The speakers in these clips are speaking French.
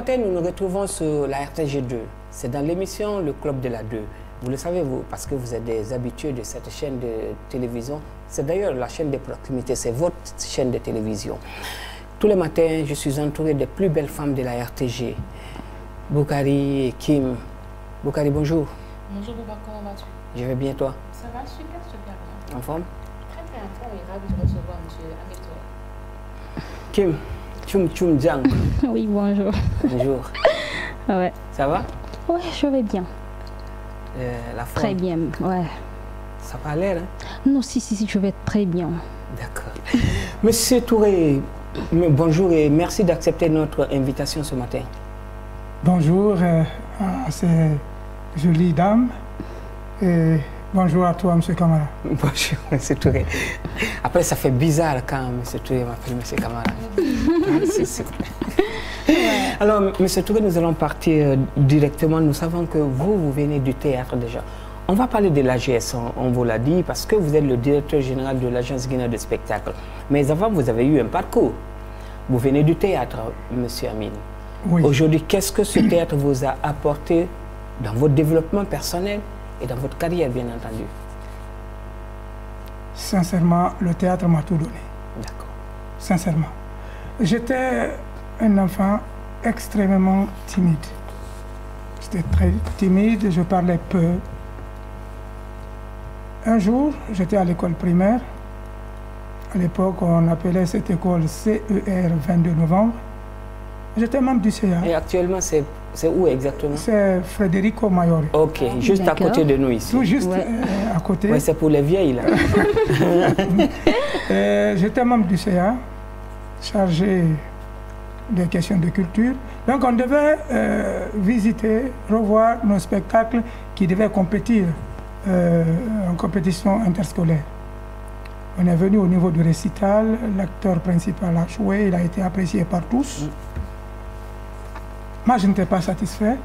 matin, nous nous retrouvons sur la RTG2. C'est dans l'émission Le Club de la 2. Vous le savez, vous, parce que vous êtes des habitués de cette chaîne de télévision. C'est d'ailleurs la chaîne de proximité, c'est votre chaîne de télévision. Tous les matins, je suis entouré des plus belles femmes de la RTG. Boukari et Kim. Boukari, bonjour. Bonjour Bouba, comment vas-tu? Je vais bien, toi? Ça va super, super bien. En forme? Très bien, en forme et ravi de recevoir monsieur Amito. Kim, Tchoum Tchoum Djang. Oui, bonjour. Bonjour. Ouais. Ça va? Ouais, je vais bien. La forme? Très bien, ouais. Ça n'a pas l'air, hein? Non, si, je vais très bien. D'accord. Monsieur Touré, bonjour et merci d'accepter notre invitation ce matin. Bonjour à ces jolies dames et bonjour à toi, monsieur Camara. Bonjour, monsieur Touré. Après, ça fait bizarre quand monsieur Touré m'appelle monsieur Camara. Alors, monsieur Touré, nous allons partir directement. Nous savons que vous venez du théâtre déjà. On va parler de l'AGS, on vous l'a dit, parce que vous êtes le directeur général de l'Agence guinéenne de spectacle. Mais avant, vous avez eu un parcours. Vous venez du théâtre, monsieur Amine. Oui. Aujourd'hui, qu'est-ce que ce théâtre vous a apporté dans votre développement personnel et dans votre carrière, bien entendu? Sincèrement, le théâtre m'a tout donné. D'accord. Sincèrement. J'étais un enfant extrêmement timide. J'étais très timide, je parlais peu. Un jour, j'étais à l'école primaire. À l'époque, on appelait cette école CER 22 novembre. J'étais membre du CA. Et actuellement, c'est où exactement? C'est Federico Maiori. Ok, juste à côté de nous ici. Tout juste Ouais. à côté. Ouais, c'est pour les vieilles, là. J'étais membre du CA, chargé des questions de culture. Donc on devait visiter, revoir nos spectacles qui devaient compétir en compétition interscolaire. On est venu au niveau du récital, l'acteur principal a joué, il a été apprécié par tous. Moi, je n'étais pas satisfait.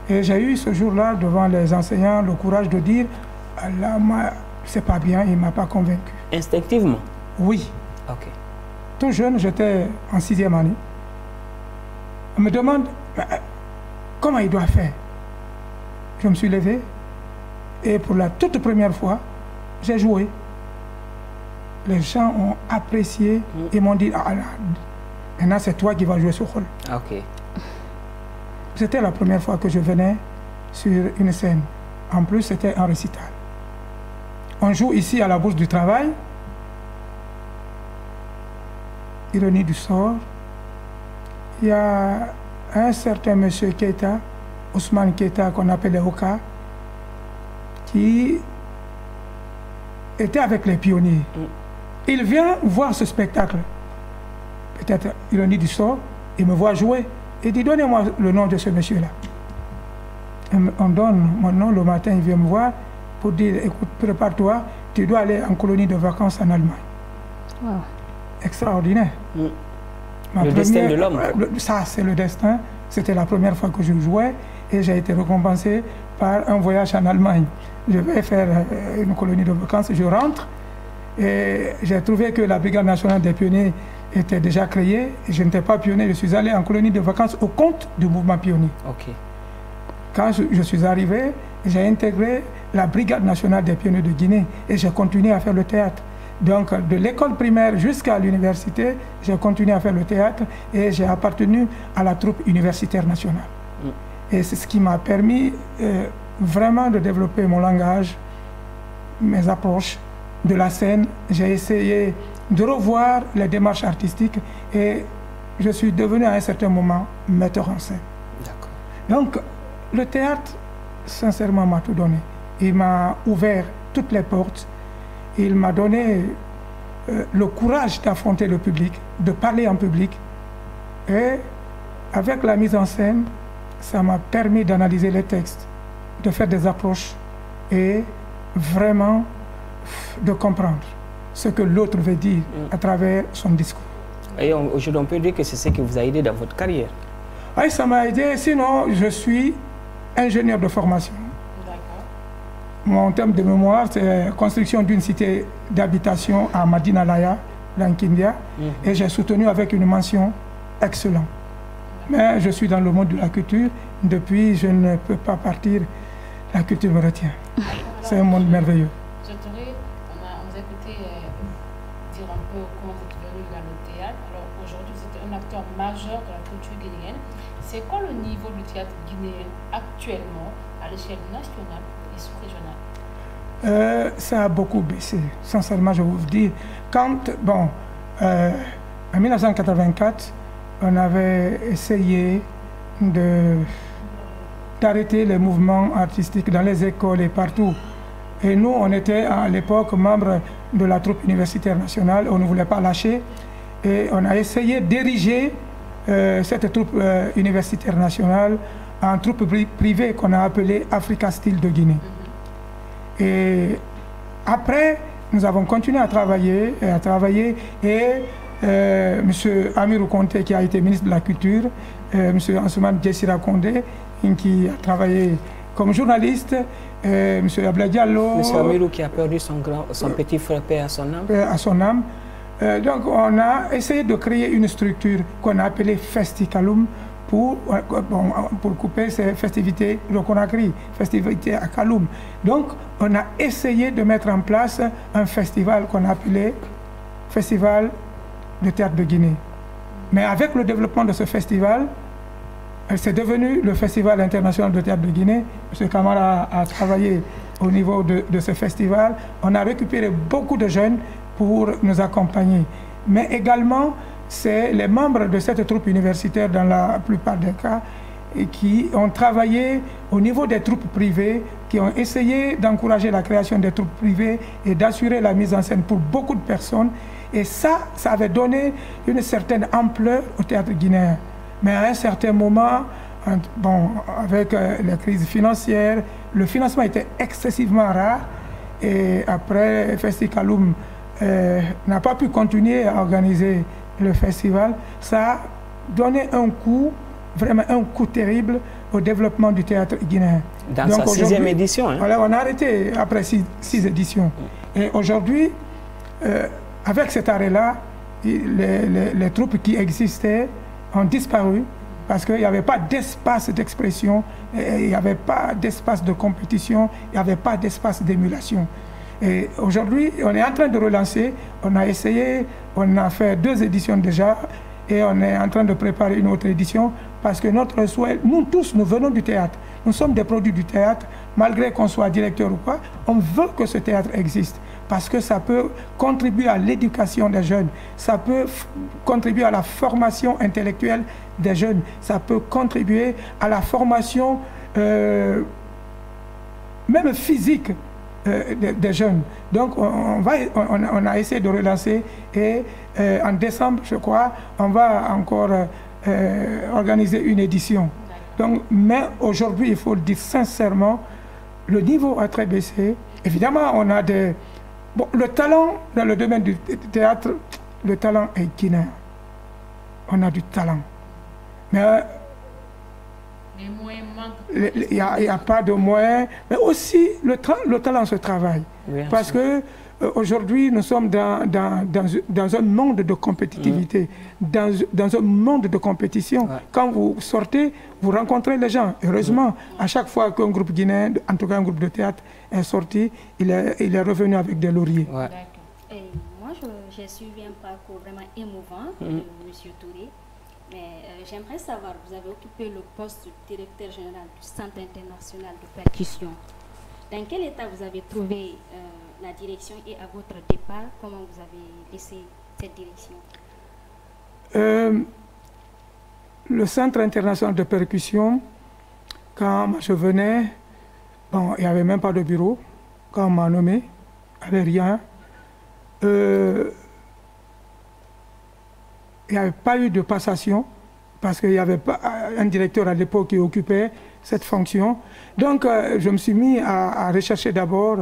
Et j'ai eu ce jour-là, devant les enseignants, le courage de dire « là, moi, c'est pas bien, il ne m'a pas convaincu. » Instinctivement? Oui. Ok. Tout jeune, j'étais en 6e année. On me demande comment il doit faire. Je me suis levé et pour la toute première fois, j'ai joué. Les gens ont apprécié et m'ont dit « ah là, maintenant c'est toi qui vas jouer ce rôle. » Ok. C'était la première fois que je venais sur une scène. En plus, c'était un récital. On joue ici à la Bourse du Travail. Ironie du sort. Il y a un certain monsieur Keita, Ousmane Keita, qu'on appelait Oka, qui était avec les pionniers. Il vient voir ce spectacle. Peut-être ironie du sort, il me voit jouer. Il dit, donnez-moi le nom de ce monsieur-là. On donne mon nom, le matin, il vient me voir pour dire, écoute, prépare-toi, tu dois aller en colonie de vacances en Allemagne. Wow. Extraordinaire. Le destin de l'homme. Ça, c'est le destin. C'était la première fois que je jouais et j'ai été récompensé par un voyage en Allemagne. Je vais faire une colonie de vacances, je rentre et j'ai trouvé que la Brigade nationale des pionniers était déjà créée. Je n'étais pas pionnier, je suis allé en colonie de vacances au compte du mouvement pionnier. Ok. Quand je suis arrivé, j'ai intégré la Brigade nationale des pionniers de Guinée et j'ai continué à faire le théâtre. Donc, de l'école primaire jusqu'à l'université, j'ai continué à faire le théâtre et j'ai appartenu à la troupe universitaire nationale. Et c'est ce qui m'a permis vraiment de développer mon langage, mes approches de la scène. J'ai essayé de revoir les démarches artistiques et je suis devenu à un certain moment metteur en scène. D'accord. Donc, le théâtre, sincèrement, m'a tout donné. Il m'a ouvert toutes les portes. Il m'a donné le courage d'affronter le public, de parler en public. Et avec la mise en scène, ça m'a permis d'analyser les textes, de faire des approches et vraiment de comprendre ce que l'autre veut dire à travers son discours. Et aujourd'hui, on peut dire que c'est ce qui vous a aidé dans votre carrière? Oui, ça m'a aidé. Sinon, je suis ingénieur de formation. Mon thème de mémoire, c'est construction d'une cité d'habitation à Madina Laya, Lankindia, et j'ai soutenu avec une mention excellent. Mais je suis dans le monde de la culture. Depuis, je ne peux pas partir. La culture me retient. C'est un monde merveilleux. Je dirais, on a écouté dire un peu comment vous êtes venu dans le théâtre. Alors aujourd'hui, vous êtes un acteur majeur de la culture guinéenne. C'est quoi le niveau du théâtre guinéen actuellement à l'échelle nationale et sous-régionale? Ça a beaucoup baissé. Sincèrement, je vais vous dire. Quand, en 1984, on avait essayé d'arrêter les mouvements artistiques dans les écoles et partout. Et nous, on était à l'époque membres de la troupe universitaire nationale, on ne voulait pas lâcher. Et on a essayé d'ériger cette troupe universitaire nationale en troupe privée qu'on a appelée Africa Style de Guinée. Et après, nous avons continué à travailler et M. Amirou Konté, qui a été ministre de la Culture, M. Ansoumane Djessira Kondé, qui a travaillé comme journaliste, M. Abla Diallo. M. Amirou qui a perdu son petit frère, paix à son âme. À son âme. Donc on a essayé de créer une structure qu'on a appelée Festicaloum pour couper ces festivités de Conakry, festivités à Kaloum. Donc on a essayé de mettre en place un festival qu'on a appelé Festival de théâtre de Guinée. Mais avec le développement de ce festival, c'est devenu le Festival international de théâtre de Guinée. M. Camara a travaillé au niveau de ce festival. On a récupéré beaucoup de jeunes pour nous accompagner. Mais également, c'est les membres de cette troupe universitaire, dans la plupart des cas, qui ont travaillé au niveau des troupes privées, qui ont essayé d'encourager la création des troupes privées et d'assurer la mise en scène pour beaucoup de personnes. Et ça avait donné une certaine ampleur au théâtre guinéen. Mais à un certain moment, avec les crises financières, le financement était excessivement rare. Et après, Festicaloum n'a pas pu continuer à organiser le festival. Ça a donné un coup, vraiment un coup terrible au développement du théâtre guinéen. Dans sa 6e édition. Hein? Voilà, on a arrêté après 6 éditions. Et aujourd'hui, avec cet arrêt-là, les troupes qui existaient ont disparu parce qu'il n'y avait pas d'espace d'expression, il n'y avait pas d'espace de compétition, il n'y avait pas d'espace d'émulation. Et aujourd'hui, on est en train de relancer, on a essayé, on a fait 2 éditions déjà et on est en train de préparer une autre édition parce que notre souhait, nous tous, nous venons du théâtre, nous sommes des produits du théâtre, malgré qu'on soit directeur ou pas, on veut que ce théâtre existe. Parce que ça peut contribuer à l'éducation des jeunes, ça peut contribuer à la formation intellectuelle des jeunes, ça peut contribuer à la formation même physique des jeunes. Donc on a essayé de relancer et en décembre, je crois, on va encore organiser une édition. Donc, mais aujourd'hui, il faut le dire sincèrement, le niveau a très baissé. Évidemment, on a des... Bon, le talent dans le domaine du théâtre, le talent est guinéen. On a du talent. Mais les moyens manquent. Il n'y a pas de moyens. Mais aussi, le talent se travaille. Oui, parce que aujourd'hui, nous sommes dans un monde de compétitivité, dans un monde de compétition. Ouais. Quand vous sortez, vous rencontrez les gens. Heureusement, à chaque fois qu'un groupe guinéen, en tout cas un groupe de théâtre, est sorti, il est revenu avec des lauriers. Ouais. Et moi, j'ai suivi un parcours vraiment émouvant de M. Touré. Mais j'aimerais savoir, vous avez occupé le poste de directeur général du Centre international de percussion. Dans quel état vous avez trouvé la direction et à votre départ, comment vous avez laissé cette direction? Le Centre international de percussion, quand je venais, bon, il n'y avait même pas de bureau. Quand on m'a nommé, il n'y avait rien. Il n'y avait pas eu de passation parce qu'il n'y avait pas un directeur à l'époque qui occupait cette fonction. Donc, je me suis mis à rechercher d'abord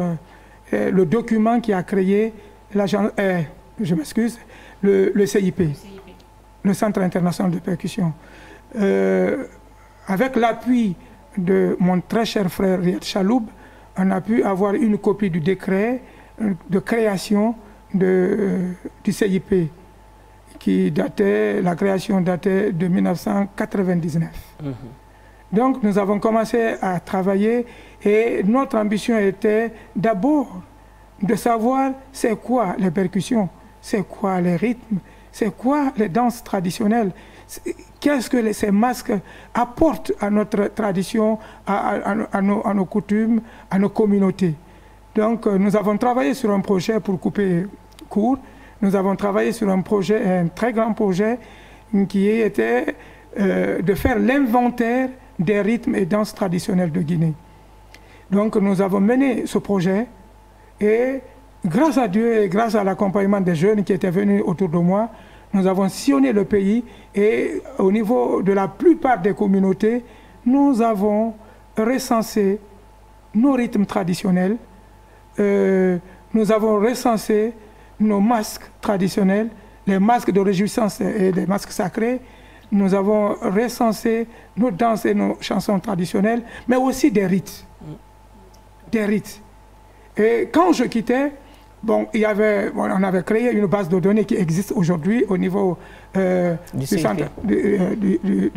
le document qui a créé l'agence, je m'excuse, le CIP, le Centre international de percussion. Avec l'appui de mon très cher frère Riyad Chaloub, on a pu avoir une copie du décret de création du CIP, la création datait de 1999. Donc nous avons commencé à travailler et notre ambition était d'abord de savoir c'est quoi les percussions, c'est quoi les rythmes, c'est quoi les danses traditionnelles, qu'est-ce que ces masques apportent à notre tradition, à nos coutumes, à nos communautés. Donc nous avons travaillé sur un projet pour couper court. Nous avons travaillé sur un projet, un très grand projet, qui était de faire l'inventaire des rythmes et danses traditionnelles de Guinée. Donc nous avons mené ce projet et grâce à Dieu et grâce à l'accompagnement des jeunes qui étaient venus autour de moi, nous avons sillonné le pays et au niveau de la plupart des communautés, nous avons recensé nos rythmes traditionnels, nous avons recensé nos masques traditionnels, les masques de réjouissance et les masques sacrés. Nous avons recensé nos danses et nos chansons traditionnelles, mais aussi des rites. Des rites. Et quand je quittais, bon, on avait créé une base de données qui existe aujourd'hui au niveau du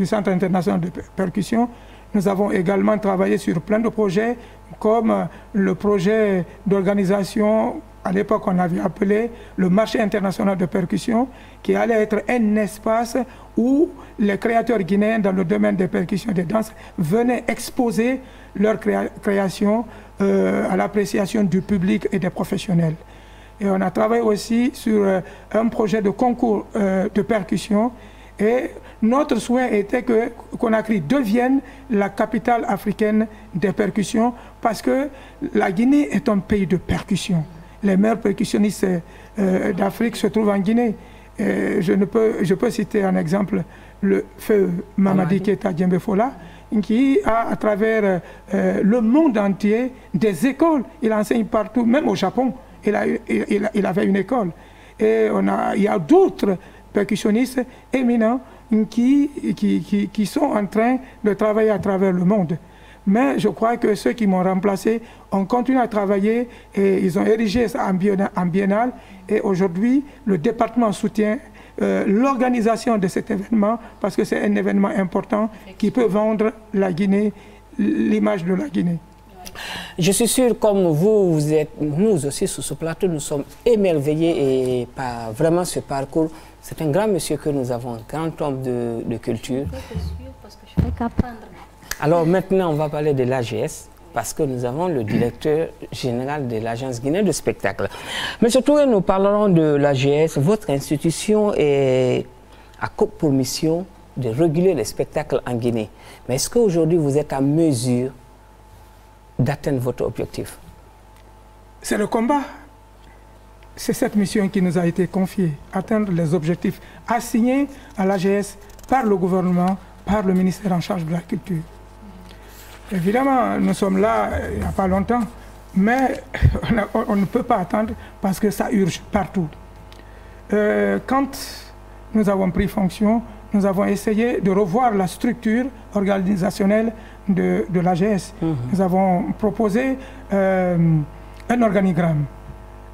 Centre international de percussion. Nous avons également travaillé sur plein de projets, comme le projet d'organisation, à l'époque on avait appelé le marché international de percussion, qui allait être un espace où les créateurs guinéens dans le domaine des percussions et des danses venaient exposer leur création à l'appréciation du public et des professionnels. Et on a travaillé aussi sur un projet de concours de percussion. Et notre souhait était que Conakry devienne la capitale africaine des percussions, parce que la Guinée est un pays de percussion. Les meilleurs percussionnistes d'Afrique se trouvent en Guinée. Je peux citer un exemple, le feu Mamadi Keita Djembe-Fola, qui a à travers le monde entier des écoles. Il enseigne partout, même au Japon. Il avait une école. Et il y a d'autres percussionnistes éminents qui sont en train de travailler à travers le monde. Mais je crois que ceux qui m'ont remplacé ont continué à travailler et ils ont érigé ça en biennale. Et aujourd'hui, le département soutient l'organisation de cet événement, parce que c'est un événement important qui peut vendre la Guinée, l'image de la Guinée. Je suis sûr, comme vous êtes, nous aussi sur ce plateau, nous sommes émerveillés par vraiment ce parcours. C'est un grand monsieur que nous avons, un grand homme de culture. Parce que je fais qu'apprendre. Alors maintenant, on va parler de l'AGS, parce que nous avons le directeur général de l'Agence guinéenne de spectacle. Monsieur Touré, nous parlerons de l'AGS. Votre institution a pour mission de réguler les spectacles en Guinée. Mais est-ce qu'aujourd'hui, vous êtes en mesure d'atteindre votre objectif? C'est le combat. C'est cette mission qui nous a été confiée, atteindre les objectifs assignés à l'AGS par le gouvernement, par le ministère en charge de la culture. Évidemment, nous sommes là il n'y a pas longtemps, mais on ne peut pas attendre parce que ça urge partout. Quand nous avons pris fonction, nous avons essayé de revoir la structure organisationnelle de l'AGS. Nous avons proposé un organigramme.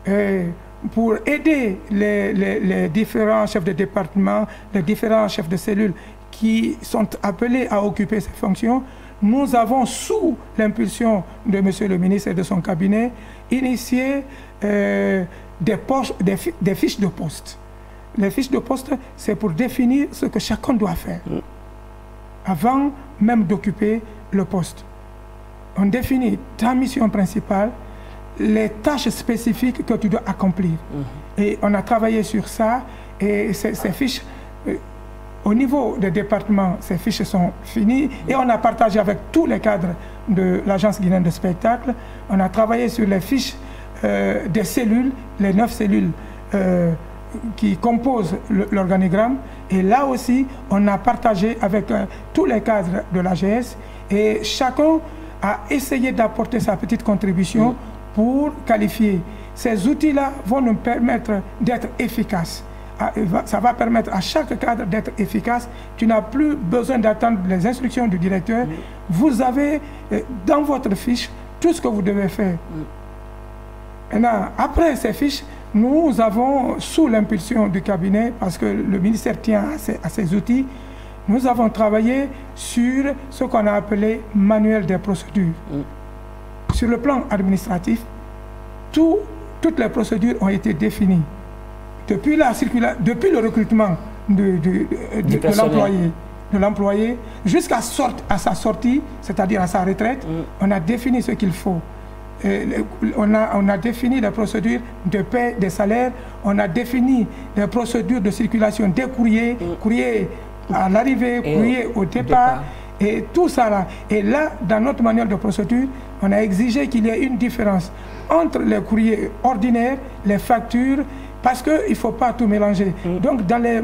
Et pour aider les différents chefs de département, les différents chefs de cellules qui sont appelés à occuper ces fonctions, nous avons, sous l'impulsion de M. le ministre et de son cabinet, initié des fiches de poste. Les fiches de poste, c'est pour définir ce que chacun doit faire avant même d'occuper le poste. On définit ta mission principale, les tâches spécifiques que tu dois accomplir. Et on a travaillé sur ça, et ces fiches, au niveau des départements, ces fiches sont finies, et on a partagé avec tous les cadres de l'Agence guinéenne de spectacle. On a travaillé sur les fiches des cellules, les 9 cellules qui composent l'organigramme, et là aussi, on a partagé avec tous les cadres de l'AGS, et chacun a essayé d'apporter sa petite contribution pour qualifier. Ces outils-là vont nous permettre d'être efficaces. Ça va permettre à chaque cadre d'être efficace. Tu n'as plus besoin d'attendre les instructions du directeur. Vous avez dans votre fiche tout ce que vous devez faire. Maintenant, après ces fiches, nous avons, sous l'impulsion du cabinet, parce que le ministère tient à ces outils, nous avons travaillé sur ce qu'on a appelé manuel des procédures. Sur le plan administratif, toutes les procédures ont été définies. Depuis le recrutement de l'employé jusqu'à sa sortie, c'est-à-dire à sa retraite, on a défini ce qu'il faut. On a défini les procédures de paie des salaires, on a défini les procédures de circulation des courriers, courrier à l'arrivée, courrier au départ, et tout ça là. Et là, dans notre manuel de procédure, on a exigé qu'il y ait une différence entre les courriers ordinaires, les factures, parce qu'il ne faut pas tout mélanger. Donc, dans le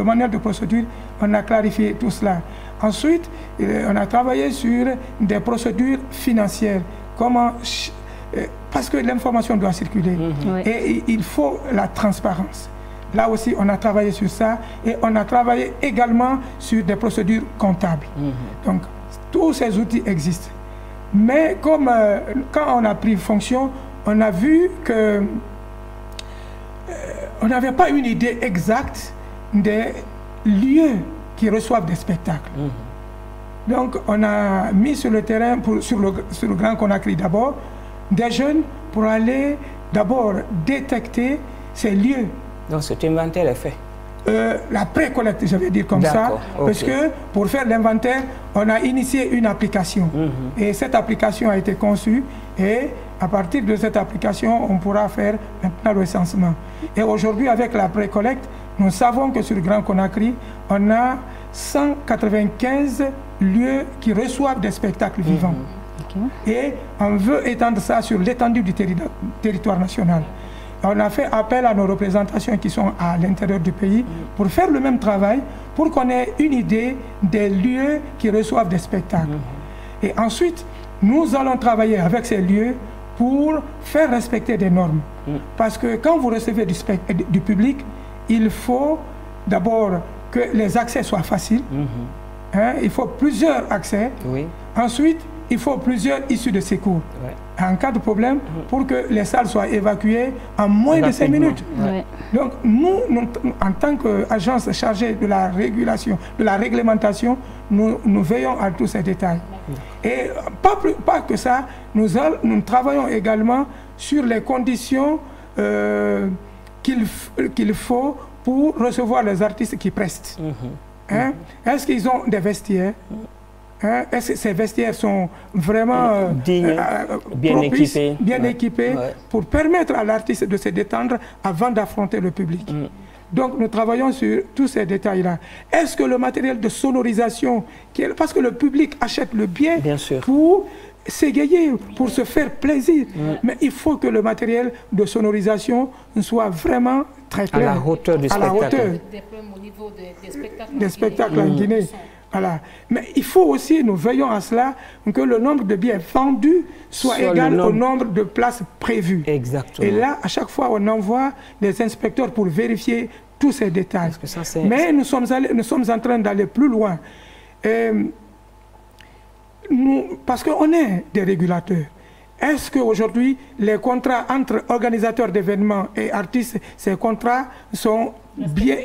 manuel de procédure, on a clarifié tout cela. Ensuite, on a travaillé sur des procédures financières. Parce que l'information doit circuler. Et il faut la transparence. Là aussi, on a travaillé sur ça. Et on a travaillé également sur des procédures comptables. Donc, tous ces outils existent. Mais comme quand on a pris fonction, on a vu que on n'avait pas une idée exacte des lieux qui reçoivent des spectacles. Donc, on a mis sur le terrain, sur le Grand Conakry d'abord, des jeunes pour aller d'abord détecter ces lieux. Donc, cet inventaire est fait. La pré-collecte, je vais dire comme ça, parce que pour faire l'inventaire, on a initié une application. Et cette application a été conçue et à partir de cette application, on pourra faire maintenant le recensement. Et aujourd'hui, avec la pré-collecte, nous savons que sur le Grand Conakry, on a 195 lieux qui reçoivent des spectacles vivants. Et on veut étendre ça sur l'étendue du territoire national. On a fait appel à nos représentations qui sont à l'intérieur du pays pour faire le même travail, pour qu'on ait une idée des lieux qui reçoivent des spectacles. Et ensuite, nous allons travailler avec ces lieux pour faire respecter des normes. Parce que quand vous recevez du public, il faut d'abord que les accès soient faciles. Il faut plusieurs accès. Ensuite, il faut plusieurs issues de secours. En cas de problème, pour que les salles soient évacuées en moins de 5 minutes. Donc, nous, en tant qu'agence chargée de la régulation, de la réglementation, nous veillons à tous ces détails. Et pas que ça, nous travaillons également sur les conditions qu'il faut pour recevoir les artistes qui prestent. Est-ce qu'ils ont des vestiaires? Est-ce que ces vestiaires sont vraiment bien équipés pour permettre à l'artiste de se détendre avant d'affronter le public? Donc nous travaillons sur tous ces détails-là. Est-ce que le matériel de sonorisation, parce que le public achète le bien pour s'égayer, pour se faire plaisir, mais il faut que le matériel de sonorisation soit vraiment très clair, à la hauteur du spectacle. Au niveau des spectacles en Guinée. Voilà. Mais il faut aussi, nous veillons à cela, que le nombre de billets vendus soit égal au nombre de places prévues. Exactement. Et là, à chaque fois, on envoie des inspecteurs pour vérifier tous ces détails. Mais nous sommes en train d'aller plus loin. Parce qu'on est des régulateurs. Est-ce qu'aujourd'hui, les contrats entre organisateurs d'événements et artistes, ces contrats sont bien...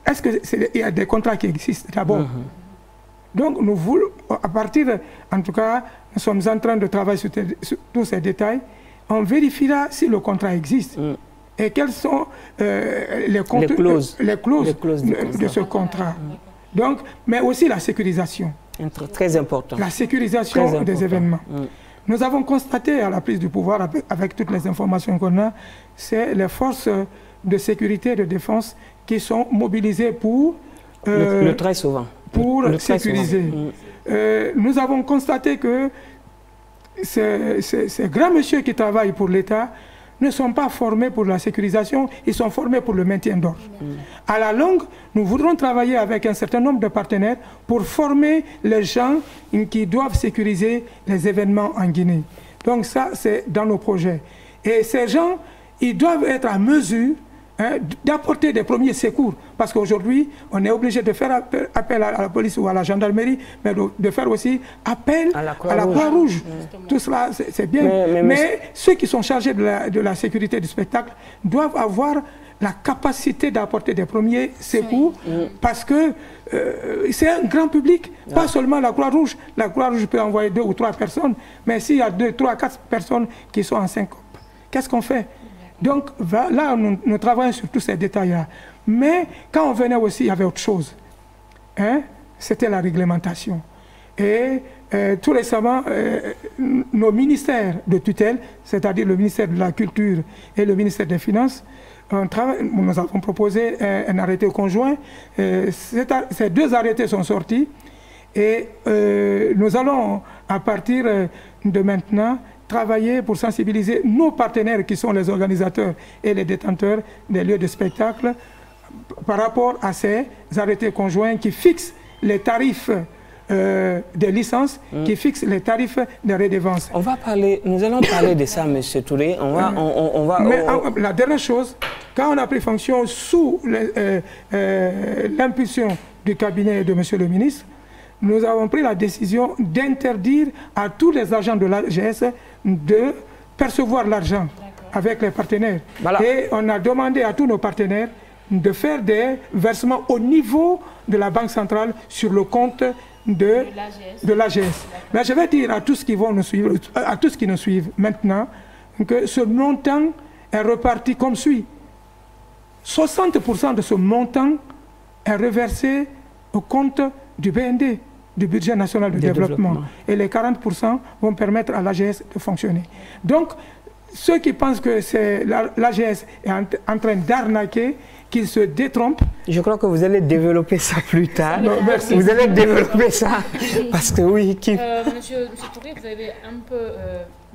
Est-ce qu'il y a des contrats qui existent d'abord? Donc, nous voulons, à partir, en tout cas, nous sommes en train de travailler sur tous ces détails. On vérifiera si le contrat existe et quelles sont les clauses de ce contrat. Donc, mais aussi la sécurisation. Très important. La sécurisation des événements. Nous avons constaté à la prise du pouvoir, avec toutes les informations qu'on a, c'est les forces de sécurité et de défense qui sont mobilisées pour... très souvent. Pour sécuriser. Nous avons constaté que ces grands messieurs qui travaillent pour l'État ne sont pas formés pour la sécurisation, ils sont formés pour le maintien d'ordre. À la longue, nous voudrons travailler avec un certain nombre de partenaires pour former les gens qui doivent sécuriser les événements en Guinée. Donc ça, c'est dans nos projets. Et ces gens, ils doivent être à mesure hein, d'apporter des premiers secours. Parce qu'aujourd'hui, on est obligé de faire appel à la police ou à la gendarmerie, mais de faire aussi appel à la Croix-Rouge. Tout cela, c'est bien. Mais ceux qui sont chargés de la sécurité du spectacle doivent avoir la capacité d'apporter des premiers secours, parce que c'est un grand public, pas seulement la Croix-Rouge. La Croix-Rouge peut envoyer 2 ou 3 personnes, mais s'il y a 2, 3, 4 personnes qui sont en syncope, qu'est-ce qu'on fait? Donc là, nous travaillons sur tous ces détails-là. Mais quand on venait aussi, il y avait autre chose. Hein? C'était la réglementation. Et tout récemment, nos ministères de tutelle, c'est-à-dire le ministère de la Culture et le ministère des Finances, nous avons proposé un arrêté conjoint. Ces 2 arrêtés sont sortis et nous allons, à partir de maintenant, travailler pour sensibiliser nos partenaires qui sont les organisateurs et les détenteurs des lieux de spectacle par rapport à ces arrêtés conjoints qui fixent les tarifs des licences, qui fixent les tarifs des redevances. Nous allons parler de ça, M. Touré. La dernière chose, quand on a pris fonction sous l'impulsion du cabinet de M. le ministre, nous avons pris la décision d'interdire à tous les agents de l'AGS de percevoir l'argent avec les partenaires. Voilà. Et on a demandé à tous nos partenaires de faire des versements au niveau de la Banque centrale sur le compte de l'AGS. Mais je vais dire à tous qui vont nous suivre, à tous qui nous suivent maintenant, que ce montant est reparti comme suit. 60% de ce montant est reversé au compte du BND, du budget national de développement. Et les 40% vont permettre à l'AGS de fonctionner. Donc, ceux qui pensent que l'AGS est en train d'arnaquer, qu'ils se détrompent. Je crois que vous allez développer ça plus tard. Non, merci. Vous allez développer ça. Parce que oui, Monsieur Touré, vous avez un peu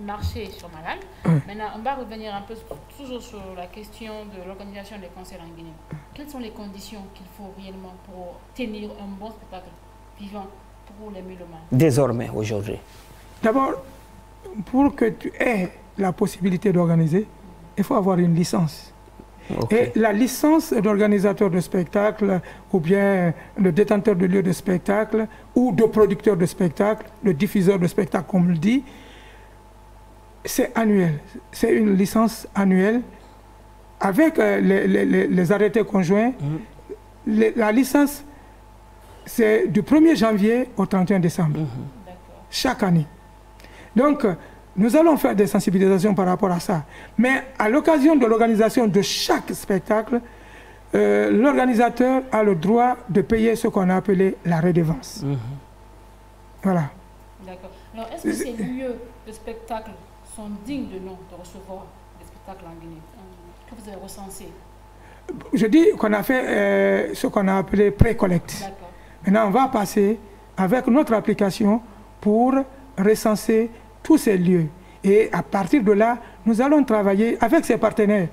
marché sur ma langue. Maintenant, on va revenir un peu toujours sur la question de l'organisation des concerts en Guinée. Quelles sont les conditions qu'il faut réellement pour tenir un bon spectacle vivant pour les mélomanes? Désormais, aujourd'hui. D'abord, pour que tu aies la possibilité d'organiser, il faut avoir une licence. Et la licence d'organisateur de spectacle, ou bien le détenteur de lieu de spectacle, ou de producteur de spectacle, le diffuseur de spectacle, comme on le dit, c'est annuel. C'est une licence annuelle. Avec les arrêtés conjoints, la licence, c'est du 1er janvier au 31 décembre, chaque année. Donc, nous allons faire des sensibilisations par rapport à ça. Mais à l'occasion de l'organisation de chaque spectacle, l'organisateur a le droit de payer ce qu'on a appelé la redevance. Voilà. D'accord. Alors, est-ce que ces lieux de spectacle sont dignes de nom de recevoir des spectacles en Guinée? Que vous avez recensé? Je dis qu'on a fait ce qu'on a appelé pré-collecte. Maintenant, on va passer avec notre application pour recenser tous ces lieux. Et à partir de là, nous allons travailler avec ces partenaires.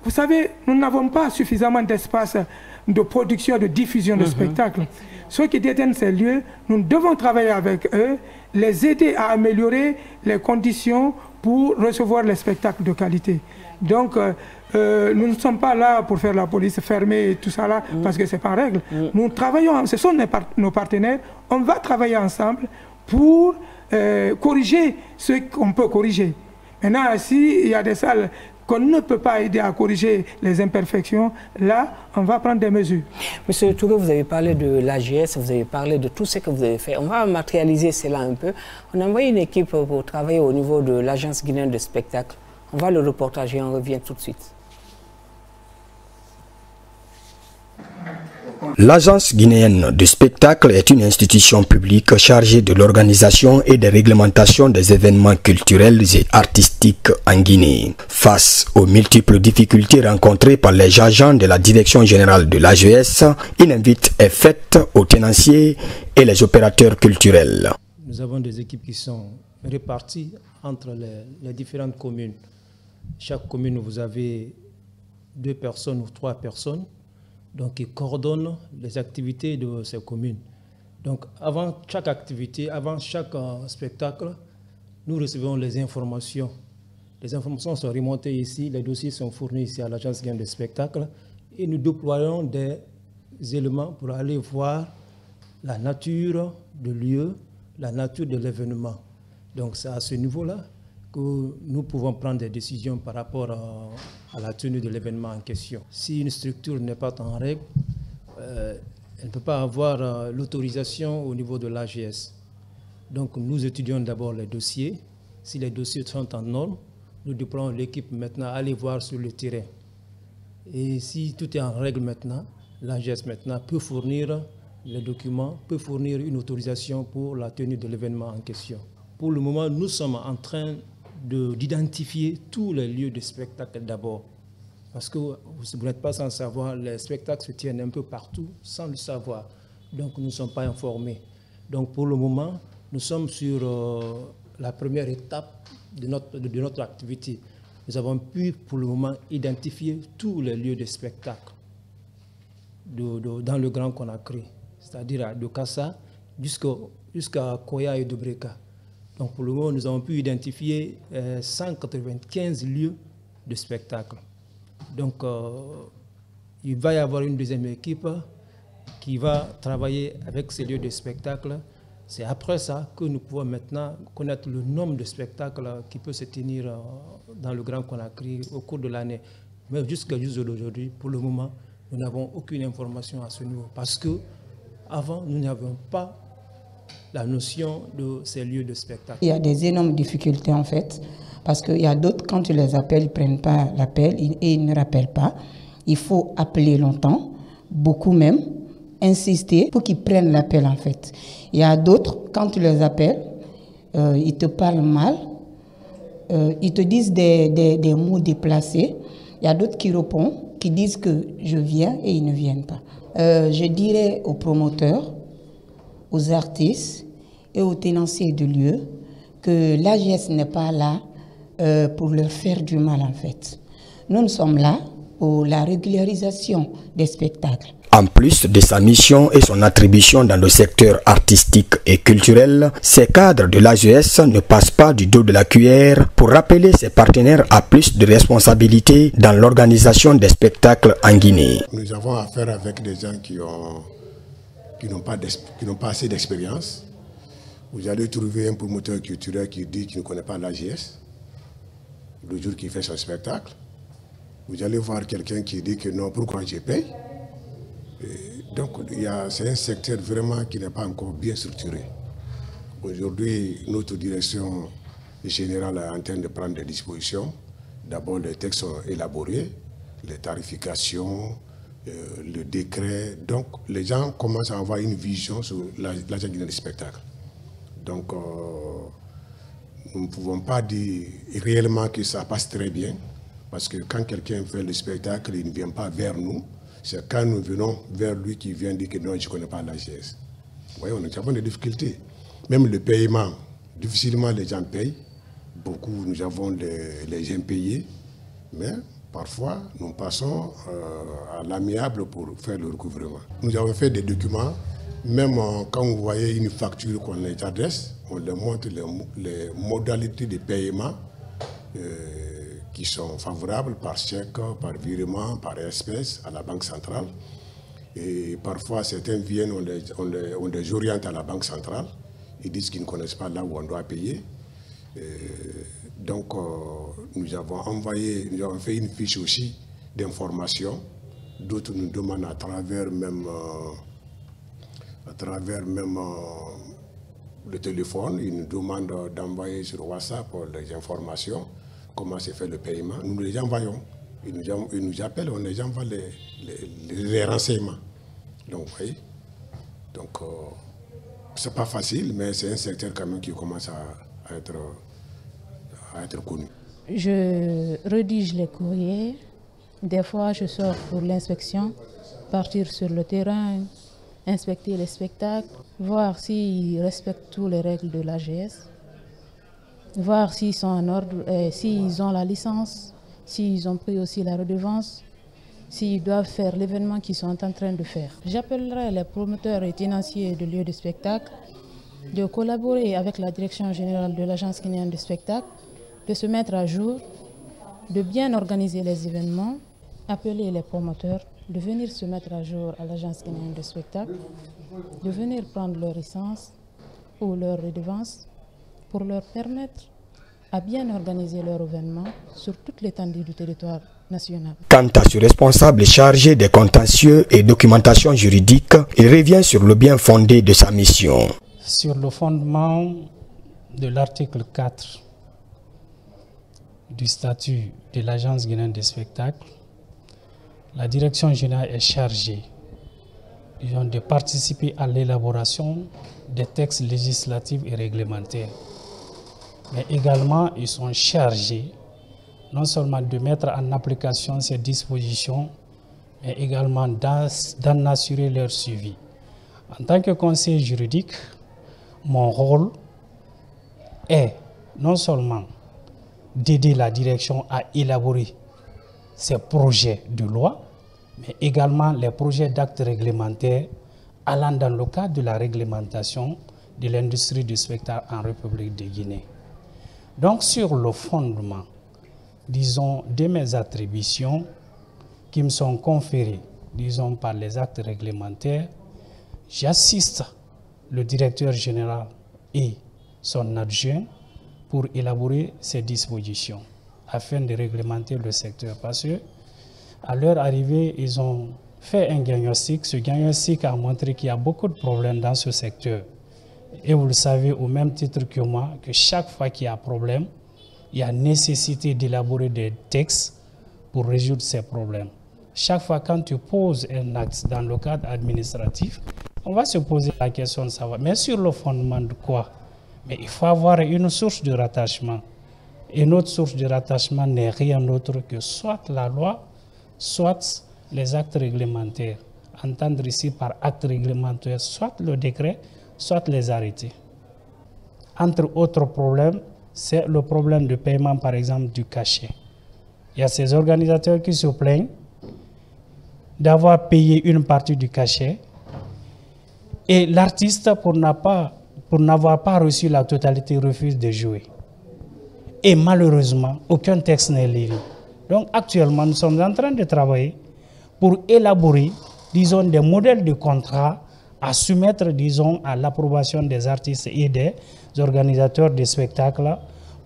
Vous savez, nous n'avons pas suffisamment d'espace de production, de diffusion de spectacles. Ceux qui détiennent ces lieux, nous devons travailler avec eux, les aider à améliorer les conditions pour recevoir les spectacles de qualité. Donc, nous ne sommes pas là pour faire la police fermée et tout ça là, parce que ce n'est pas en règle. Nous travaillons, ce sont nos partenaires, on va travailler ensemble pour corriger ce qu'on peut corriger. Maintenant, s'il y a des salles qu'on ne peut pas aider à corriger les imperfections, là, on va prendre des mesures. Monsieur Touré, vous avez parlé de l'AGS, vous avez parlé de tout ce que vous avez fait. On va matérialiser cela un peu. On a envoyé une équipe pour travailler au niveau de l'Agence guinéenne de spectacle. On va le reportage et on revient tout de suite. L'Agence guinéenne du spectacle est une institution publique chargée de l'organisation et de réglementation des événements culturels et artistiques en Guinée. Face aux multiples difficultés rencontrées par les agents de la direction générale de l'AGS, une invite est faite aux tenanciers et les opérateurs culturels. Nous avons des équipes qui sont réparties entre les différentes communes. Chaque commune, vous avez 2 personnes ou 3 personnes. Donc, ils coordonnent les activités de ces communes. Donc, avant chaque activité, avant chaque spectacle, nous recevons les informations Les informations sont remontées ici, les dossiers sont fournis ici à l'Agence guinéenne de spectacle et nous déployons des éléments pour aller voir la nature du lieu, la nature de l'événement. Donc c'est à ce niveau-là que nous pouvons prendre des décisions par rapport à la tenue de l'événement en question. Si une structure n'est pas en règle, elle ne peut pas avoir l'autorisation au niveau de l'AGS. Donc nous étudions d'abord les dossiers. Si les dossiers sont en norme, nous déployons l'équipe maintenant à aller voir sur le terrain. Et si tout est en règle maintenant, l'AGS maintenant peut fournir les documents, peut fournir une autorisation pour la tenue de l'événement en question. Pour le moment, nous sommes en train d'identifier tous les lieux de spectacle d'abord. Parce que vous n'êtes pas sans savoir, les spectacles se tiennent un peu partout sans le savoir. Donc nous ne sommes pas informés. Donc pour le moment, nous sommes sur la première étape de notre activité. Nous avons pu pour le moment identifier tous les lieux de spectacle dans le Grand Conakry, c'est-à-dire de Kassa jusqu'à Koya et de Breka. Donc pour le moment, nous avons pu identifier 195 lieux de spectacle. Donc il va y avoir une deuxième équipe qui va travailler avec ces lieux de spectacle. C'est après ça que nous pouvons maintenant connaître le nombre de spectacles qui peut se tenir dans le Grand Conakry au cours de l'année. Mais jusqu'à aujourd'hui, pour le moment, nous n'avons aucune information à ce niveau. Parce qu'avant, nous n'avions pas la notion de ces lieux de spectacle. Il y a des énormes difficultés en fait. Parce qu'il y a d'autres, quand tu les appelles, ils ne prennent pas l'appel et ils ne rappellent pas. Il faut appeler longtemps, beaucoup même, insister pour qu'ils prennent l'appel en fait. Il y a d'autres, quand tu les appelles, ils te parlent mal, ils te disent des mots déplacés. Il y a d'autres qui répondent, qui disent que je viens et ils ne viennent pas. Je dirais aux promoteurs, aux artistes et aux tenanciers de lieux que l'AGS n'est pas là pour leur faire du mal en fait. Nous sommes là pour la régularisation des spectacles. En plus de sa mission et son attribution dans le secteur artistique et culturel, ces cadres de l'AGS ne passent pas du dos de la cuillère pour rappeler ses partenaires à plus de responsabilités dans l'organisation des spectacles en Guinée. Nous avons affaire avec des gens qui n'ont pas assez d'expérience. Vous allez trouver un promoteur culturel qui dit qu'il ne connaît pas l'AGS le jour qu'il fait son spectacle. Vous allez voir quelqu'un qui dit que non, pourquoi je paye? Donc, c'est un secteur vraiment qui n'est pas encore bien structuré. Aujourd'hui, notre direction générale est en train de prendre des dispositions. D'abord, les textes sont élaborés, les tarifications, le décret. Donc, les gens commencent à avoir une vision sur l'agenda du spectacle. Donc, nous ne pouvons pas dire réellement que ça passe très bien, parce que quand quelqu'un fait le spectacle, il ne vient pas vers nous. C'est quand nous venons vers lui qu'il vient dire que non, je ne connais pas l'AGS. Vous voyez, nous avons des difficultés. Même le paiement, difficilement les gens payent. Beaucoup, nous avons les impayés. Mais parfois, nous passons à l'amiable pour faire le recouvrement. Nous avons fait des documents. Même quand vous voyez une facture qu'on les adresse, on leur montre les modalités de paiement qui sont favorables par chèque, par virement, par espèce à la Banque centrale. Et parfois, certains viennent, on les oriente à la Banque centrale. Ils disent qu'ils ne connaissent pas là où on doit payer. Donc, nous avons fait une fiche aussi d'information. D'autres nous demandent à travers même le téléphone, ils nous demandent d'envoyer sur WhatsApp les informations. Comment se fait le paiement, nous les envoyons. Ils nous appellent, on les envoie les renseignements. Donc, vous voyez, donc c'est pas facile, mais c'est un secteur quand même qui commence à être connu. Je rédige les courriers. Des fois, je sors pour l'inspection, partir sur le terrain, inspecter les spectacles, voir s'ils respectent toutes les règles de l'AGS. Voir s'ils sont en ordre, s'ils ont la licence, s'ils ont pris aussi la redevance, s'ils doivent faire l'événement qu'ils sont en train de faire. J'appellerai les promoteurs et tenanciers de lieux de spectacle de collaborer avec la direction générale de l'Agence guinéenne de spectacle de se mettre à jour, de bien organiser les événements, appeler les promoteurs, de venir se mettre à jour à l'Agence guinéenne de spectacle, de venir prendre leur licence ou leur redevance pour leur permettre à bien organiser leur événement sur toute l'étendue du territoire national. Quant à ce responsable chargé des contentieux et documentation juridique, il revient sur le bien fondé de sa mission. Sur le fondement de l'article 4 du statut de l'Agence guinéenne des spectacles, la direction générale est chargée de participer à l'élaboration des textes législatifs et réglementaires. Mais également, ils sont chargés non seulement de mettre en application ces dispositions, mais également d'en assurer leur suivi. En tant que conseiller juridique, mon rôle est non seulement d'aider la direction à élaborer ces projets de loi, mais également les projets d'actes réglementaires allant dans le cadre de la réglementation de l'industrie du spectacle en République de Guinée. Donc sur le fondement, disons, de mes attributions qui me sont conférées, disons, par les actes réglementaires, j'assiste le directeur général et son adjoint pour élaborer ces dispositions afin de réglementer le secteur. Parce que à leur arrivée, ils ont fait un diagnostic. Ce diagnostic a montré qu'il y a beaucoup de problèmes dans ce secteur. Et vous le savez au même titre que moi, que chaque fois qu'il y a un problème, il y a nécessité d'élaborer des textes pour résoudre ces problèmes. Chaque fois quand tu poses un acte dans le cadre administratif, on va se poser la question de savoir, mais sur le fondement de quoi? Mais il faut avoir une source de rattachement. Et notre source de rattachement n'est rien d'autre que soit la loi, soit les actes réglementaires. Entendre ici par acte réglementaire, soit le décret, soit les arrêtés. Entre autres problèmes, c'est le problème de paiement, par exemple, du cachet. Il y a ces organisateurs qui se plaignent d'avoir payé une partie du cachet et l'artiste, pour n'avoir pas reçu la totalité, refuse de jouer. Et malheureusement, aucun texte n'est livré. Donc actuellement, nous sommes en train de travailler pour élaborer, disons, des modèles de contrat à soumettre, disons, à l'approbation des artistes et des organisateurs de spectacles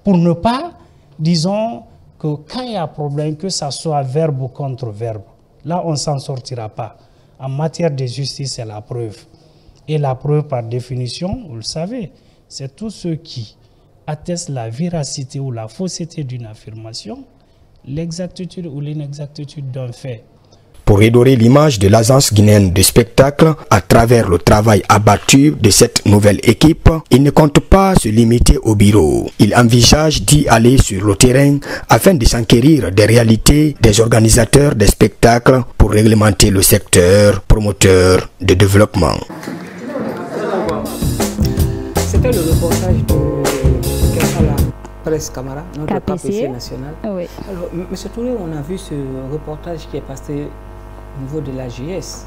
pour ne pas, disons, que quand il y a problème, que ça soit verbe contre verbe. Là, on ne s'en sortira pas. En matière de justice, c'est la preuve. Et la preuve, par définition, vous le savez, c'est tout ce qui atteste la véracité ou la fausseté d'une affirmation, l'exactitude ou l'inexactitude d'un fait. Pour redorer l'image de l'Agence guinéenne de spectacle à travers le travail abattu de cette nouvelle équipe, il ne compte pas se limiter au bureau. Il envisage d'y aller sur le terrain afin de s'enquérir des réalités des organisateurs des spectacles pour réglementer le secteur promoteur de développement. C'était le reportage de Kessala Presse Camara, notre KPC national. Oui. Alors, M. Touré, on a vu ce reportage qui est passé au niveau de l'AGS.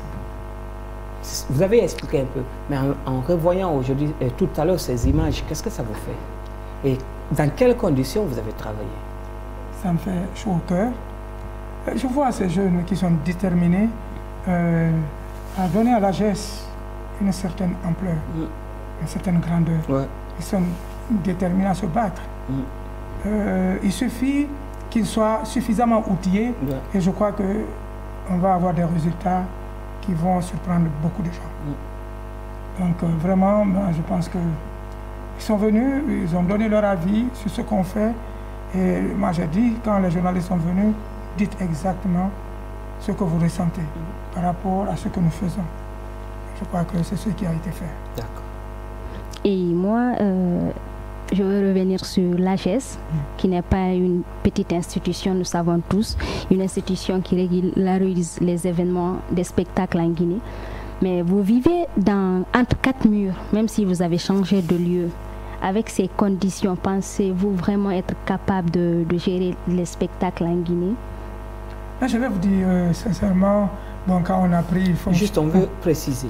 Vous avez expliqué un peu, mais en revoyant aujourd'hui, tout à l'heure, ces images, qu'est-ce que ça vous fait? Et dans quelles conditions vous avez travaillé? Ça me fait chaud au cœur. Je vois ces jeunes qui sont déterminés à donner à l'AGS une certaine ampleur, une certaine grandeur. Ouais. Ils sont déterminés à se battre. Il suffit qu'ils soient suffisamment outillés et je crois qu'on va avoir des résultats qui vont surprendre beaucoup de gens. Donc vraiment, je pense qu'ils sont venus, ils ont donné leur avis sur ce qu'on fait et moi j'ai dit, quand les journalistes sont venus, dites exactement ce que vous ressentez par rapport à ce que nous faisons. Je crois que c'est ce qui a été fait. D'accord. Et moi, je veux revenir sur l'AGS, qui n'est pas une petite institution, nous savons tous, une institution qui régularise les événements des spectacles en Guinée. Mais vous vivez entre quatre murs, même si vous avez changé de lieu. Avec ces conditions, pensez-vous vraiment être capable de gérer les spectacles en Guinée? Je vais vous dire sincèrement, bon, quand on a pris... Juste, on veut préciser.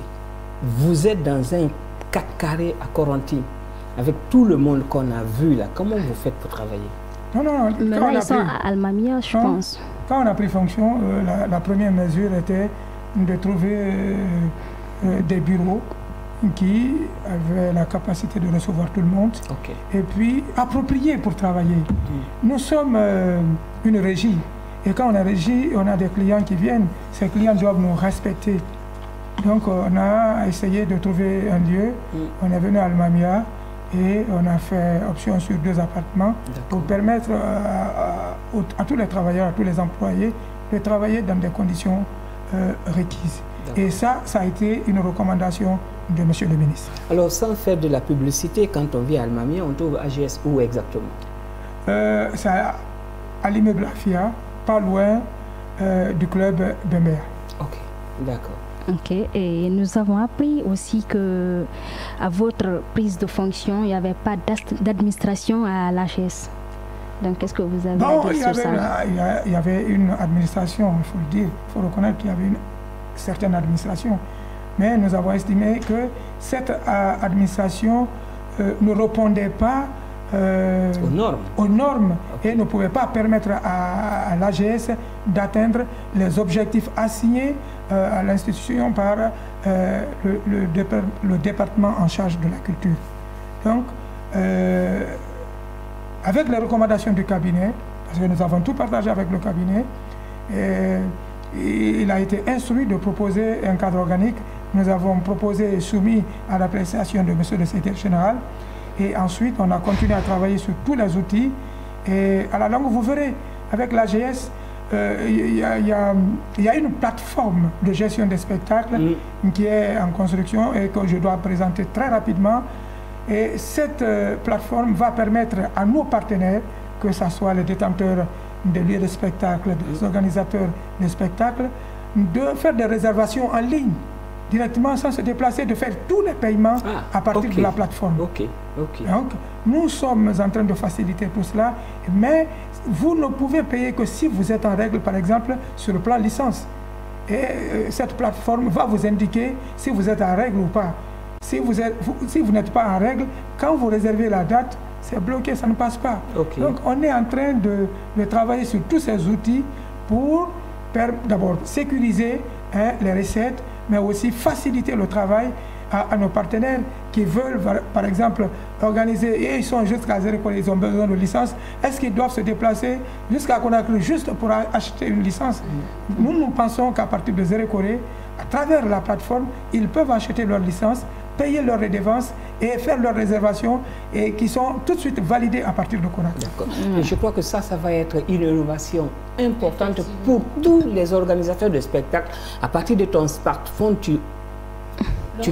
Vous êtes dans un 4 carrés à Corentin, avec tout le monde qu'on a vu là. Comment vous faites pour travailler? Non. Maintenant, ils sont à Almamia, je pense. Quand on a pris fonction, la première mesure était de trouver des bureaux qui avaient la capacité de recevoir tout le monde et puis appropriés pour travailler. Nous sommes une régie et quand on est régie, on a des clients qui viennent. Ces clients doivent nous respecter. Donc on a essayé de trouver un lieu. On est venu à Almamia et on a fait option sur 2 appartements pour permettre à tous les travailleurs, à tous les employés de travailler dans des conditions requises. Et ça a été une recommandation de M. le ministre. Alors, sans faire de la publicité, quand on vit à Almamia, on trouve AGS où exactement? C'est à l'immeuble Afia, pas loin du club Bembea. Ok, d'accord. Ok, et nous avons appris aussi que à votre prise de fonction, il n'y avait pas d'administration à l'AGS. Donc, qu'est-ce que vous avez à dire sur ça? Il y avait une administration, il faut le dire, il faut reconnaître qu'il y avait une certaine administration. Mais nous avons estimé que cette administration ne répondait pas aux normes et ne pouvait pas permettre à l'AGS d'atteindre les objectifs assignés à l'institution par le département en charge de la culture. Donc, avec les recommandations du cabinet, parce que nous avons tout partagé avec le cabinet, il a été instruit de proposer un cadre organique. Nous avons proposé et soumis à l'appréciation de M. le secrétaire général. Et ensuite, on a continué à travailler sur tous les outils. Et à la longue, vous verrez, avec l'AGS, il y a une plateforme de gestion des spectacles qui est en construction et que je dois présenter très rapidement. Et cette plateforme va permettre à nos partenaires, que ce soit les détenteurs des lieux de spectacle, des organisateurs de spectacles, de faire des réservations en ligne, directement sans se déplacer, de faire tous les paiements à partir de la plateforme. Donc, nous sommes en train de faciliter tout cela, mais vous ne pouvez payer que si vous êtes en règle, par exemple, sur le plan licence. Et cette plateforme va vous indiquer si vous êtes en règle ou pas. Si vous n'êtes pas en règle, quand vous réservez la date, c'est bloqué, ça ne passe pas. Donc on est en train de travailler sur tous ces outils pour d'abord sécuriser les recettes, mais aussi faciliter le travail à nos partenaires qui veulent, par exemple, organiser, et ils sont jusqu'à Zérekoré, ils ont besoin de licence. Est-ce qu'ils doivent se déplacer jusqu'à Conakry juste pour acheter une licence? Nous pensons qu'à partir de Zérekoré, à travers la plateforme, ils peuvent acheter leur licence, payer leurs redevances et faire leurs réservations et qui sont tout de suite validées à partir de Conakry. Et je crois que ça va être une innovation importante pour tous les organisateurs de spectacles. À partir de ton smartphone, tu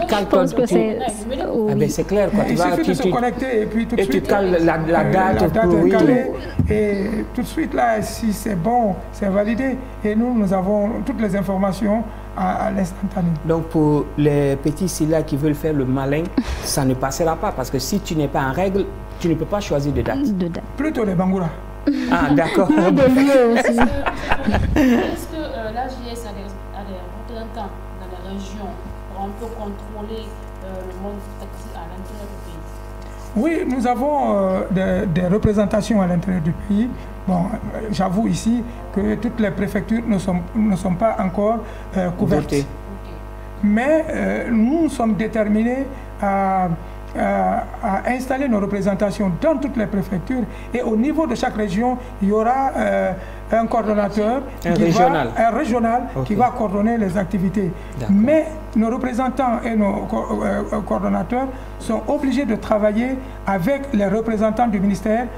cales ton... C'est clair, quoi. Il suffit de se connecter et puis tout de suite... tu cales la date est calée et tout de suite là, si c'est bon, c'est validé. Et nous avons toutes les informations à l'instantané. Donc pour les petits Silla qui veulent faire le malin, ça ne passera pas parce que si tu n'es pas en règle, tu ne peux pas choisir de date. Plutôt les Bangoura. Ah d'accord. Est-ce que l'AGS a des représentants dans les régions pour un peu contrôler le monde taxi à l'intérieur du pays? Oui, nous avons des représentations à l'intérieur du pays. Bon, j'avoue ici que toutes les préfectures ne sont pas encore couvertes. Mais nous sommes déterminés à installer nos représentations dans toutes les préfectures. Et au niveau de chaque région, il y aura un coordonnateur, régional qui va coordonner les activités. Mais nos représentants et nos coordonnateurs sont obligés de travailler avec les représentants du ministère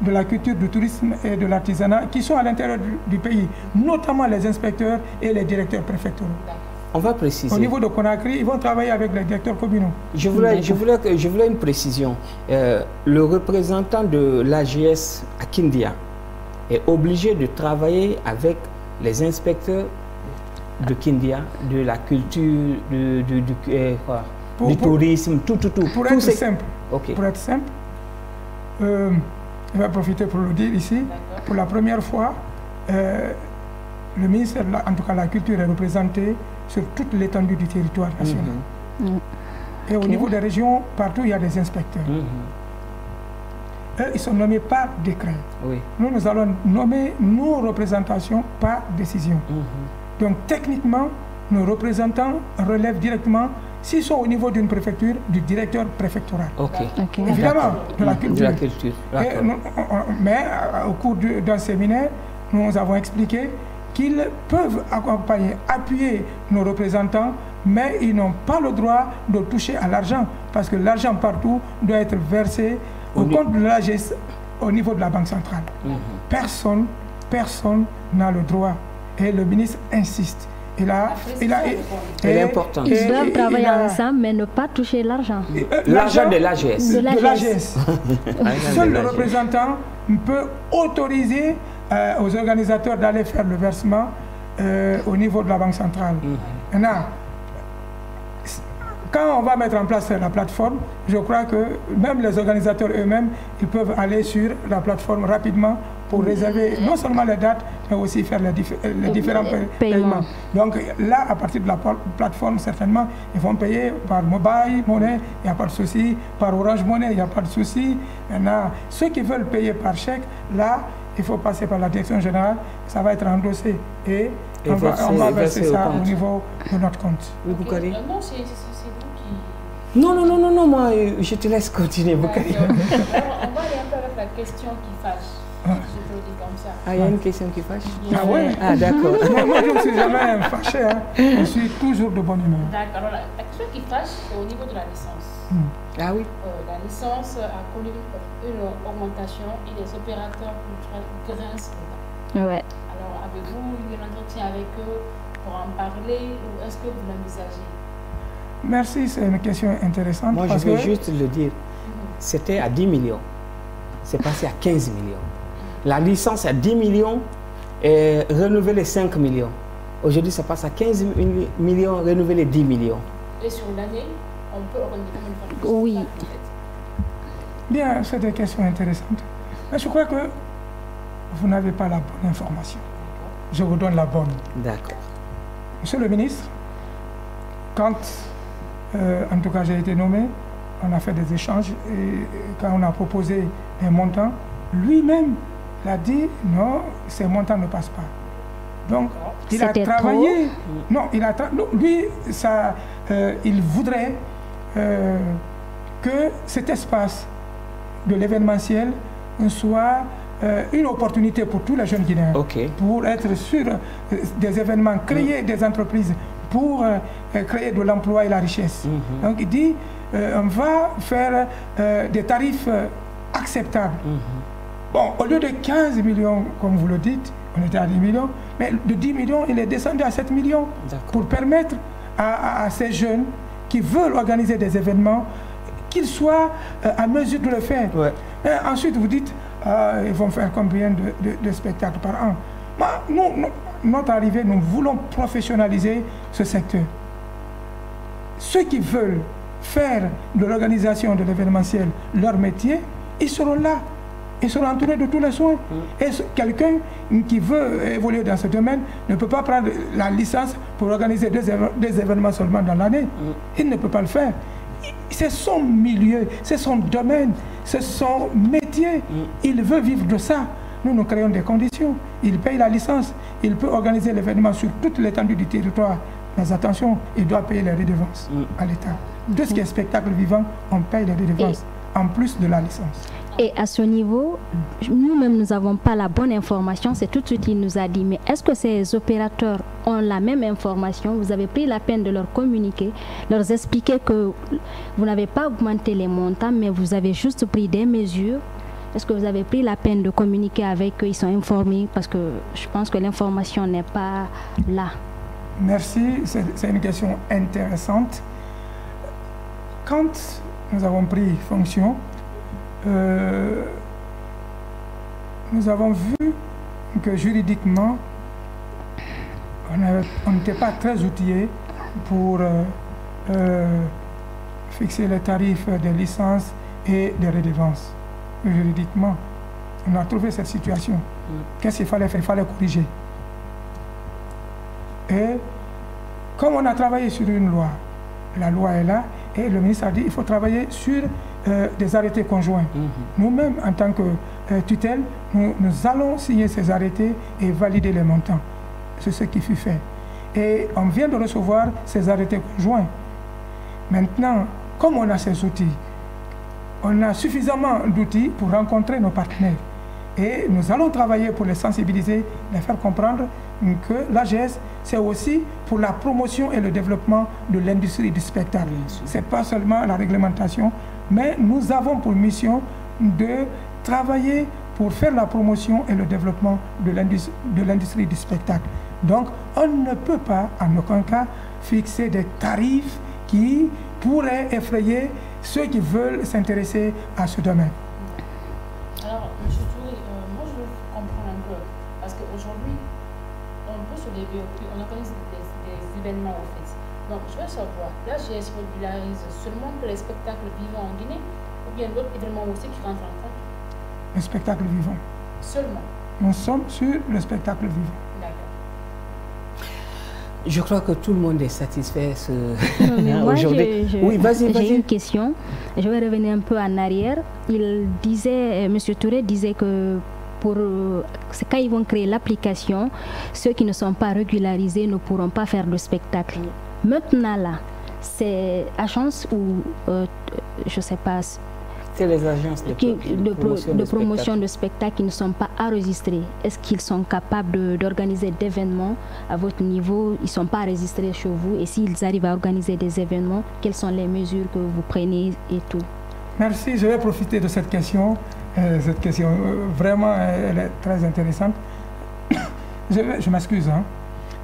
de la culture, du tourisme et de l'artisanat qui sont à l'intérieur du pays, notamment les inspecteurs et les directeurs préfectoraux. On va préciser. Au niveau de Conakry, ils vont travailler avec les directeurs communaux. Je voulais une précision. Le représentant de l'AGS à Kindia est obligé de travailler avec les inspecteurs de Kindia, de la culture, du tourisme, tout. Pour être simple, je vais profiter pour le dire ici. Pour la première fois, le ministère, en tout cas la culture, est représenté sur toute l'étendue du territoire national. Et au niveau des régions, partout, il y a des inspecteurs. eux, ils sont nommés par décret. Oui. Nous allons nommer nos représentations par décision. Donc techniquement, nos représentants relèvent directement, s'ils sont au niveau d'une préfecture, du directeur préfectoral. Évidemment, de la culture. De la culture. Mais au cours d'un séminaire, nous avons expliqué qu'ils peuvent accompagner, appuyer nos représentants, mais ils n'ont pas le droit de toucher à l'argent, parce que l'argent partout doit être versé au compte de l'AGS au niveau de la Banque centrale. Personne n'a le droit. Et le ministre insiste. Il est important. Ils doivent travailler ensemble, mais ne pas toucher l'argent. L'argent de l'AGS. Seul le représentant peut autoriser aux organisateurs d'aller faire le versement au niveau de la Banque centrale. Maintenant, quand on va mettre en place la plateforme, je crois que même les organisateurs eux-mêmes, ils peuvent aller sur la plateforme rapidement pour réserver non seulement les dates, mais aussi faire les différents paiements. Donc là, à partir de la plateforme, certainement, ils vont payer par mobile money, il n'y a pas de souci, par Orange Money, il n'y a pas de souci. Maintenant, ceux qui veulent payer par chèque, là, il faut passer par la direction générale, ça va être endossé et on va verser ça au niveau de notre compte. Oui, Boukari. Non, c'est vous qui... Non, moi, je te laisse continuer, Boukari. Alors, on va aller un peu avec la question qui fâche. Je peux le dire comme ça. Ah, il y a une question qui fâche? Ah ouais? Ah, d'accord. Moi, je ne suis jamais fâché. Hein. Je suis toujours de bonne humeur. D'accord. Alors, la question qui fâche, c'est au niveau de la licence. Ah oui? La licence a connu une augmentation et les opérateurs culturels grincent dedans. Ouais. Alors, avez-vous eu un entretien avec eux pour en parler ou est-ce que vous l'envisagez? Merci, c'est une question intéressante. Moi, parce je veux que... juste le dire. C'était à 10 millions. C'est passé à 15 millions. La licence à 10 millions et renouvelé 5 millions. Aujourd'hui, ça passe à 15 millions, renouvelé 10 millions. Et sur l'année, on peut organiser combien de fois? Oui. Bien, c'est des questions intéressantes. Mais je crois que vous n'avez pas la bonne information. Je vous donne la bonne. D'accord. Monsieur le ministre, quand, en tout cas, j'ai été nommé, on a fait des échanges et quand on a proposé un montant, lui-même l'a dit, non, ces montants ne passent pas. Donc, il a travaillé. Non, lui, ça, il voudrait que cet espace de l'événementiel soit une opportunité pour tous les jeunes Guinéens, pour être sur des événements, créer des entreprises, pour créer de l'emploi et la richesse. Donc il dit, on va faire des tarifs acceptables. Bon, au lieu de 15 millions, comme vous le dites, on était à 10 millions, mais de 10 millions, il est descendu à 7 millions pour permettre à ces jeunes qui veulent organiser des événements, qu'ils soient à mesure de le faire. Et ensuite, vous dites, ils vont faire combien de spectacles par an? Nous, notre arrivée, nous voulons professionnaliser ce secteur. Ceux qui veulent faire de l'organisation de l'événementiel leur métier, ils seront là. Ils seront entourés de tous les soins. Et quelqu'un qui veut évoluer dans ce domaine ne peut pas prendre la licence pour organiser des événements seulement dans l'année. Il ne peut pas le faire. C'est son milieu, c'est son domaine, c'est son métier. Il veut vivre de ça. Nous créons des conditions. Il paye la licence. Il peut organiser l'événement sur toute l'étendue du territoire. Mais attention, il doit payer les redevances à l'État. De ce qui est spectacle vivant, on paye les redevances, en plus de la licence. Et à ce niveau, nous-mêmes, nous n'avons pas la bonne information. C'est tout de suite, il nous a dit. Mais est-ce que ces opérateurs ont la même information? Vous avez pris la peine de leur communiquer, leur expliquer que vous n'avez pas augmenté les montants, mais vous avez juste pris des mesures. Est-ce que vous avez pris la peine de communiquer avec eux? Ils sont informés? Parce que je pense que l'information n'est pas là. Merci, c'est une question intéressante. Quand nous avons pris fonction, nous avons vu que juridiquement, on n'était pas très outillé pour fixer les tarifs des licences et des redevances. Juridiquement, on a trouvé cette situation. Qu'est-ce qu'il fallait faire? Il fallait corriger. Et comme on a travaillé sur une loi, la loi est là, et le ministre a dit qu'il faut travailler sur des arrêtés conjoints. Nous-mêmes, en tant que tutelle, nous allons signer ces arrêtés et valider les montants. C'est ce qui fut fait. Et on vient de recevoir ces arrêtés conjoints. Maintenant, comme on a ces outils, on a suffisamment d'outils pour rencontrer nos partenaires. Et nous allons travailler pour les sensibiliser, les faire comprendre que l'AGS, c'est aussi pour la promotion et le développement de l'industrie du spectacle. Ce n'est pas seulement la réglementation, mais nous avons pour mission de travailler pour faire la promotion et le développement de l'industrie du spectacle. Donc, on ne peut pas, en aucun cas, fixer des tarifs qui pourraient effrayer ceux qui veulent s'intéresser à ce domaine. Alors, M. Touré, moi je comprends un peu, parce qu'aujourd'hui, on peut se développer, on organise des événements au fait. Donc, je veux savoir, l'AGS régularise seulement pour les spectacles vivants en Guinée, ou bien d'autres événements aussi qui rentrent en compte? Les spectacles vivants. Seulement? Nous sommes sur le spectacle vivant. Je crois que tout le monde est satisfait aujourd'hui. Oui, vas-y. J'ai une question. Je vais revenir un peu en arrière. M. Touré disait que quand ils vont créer l'application, ceux qui ne sont pas régularisés ne pourront pas faire de spectacle. Maintenant là, c'est agence ou je ne sais pas. C'est les agences de promotion de spectacles qui ne sont pas enregistrés. Est-ce qu'ils sont capables d'organiser des événements à votre niveau? Ils ne sont pas enregistrés chez vous. Et s'ils arrivent à organiser des événements, quelles sont les mesures que vous prenez et tout? Merci. Je vais profiter de cette question. Vraiment, elle est très intéressante. Je m'excuse. Hein.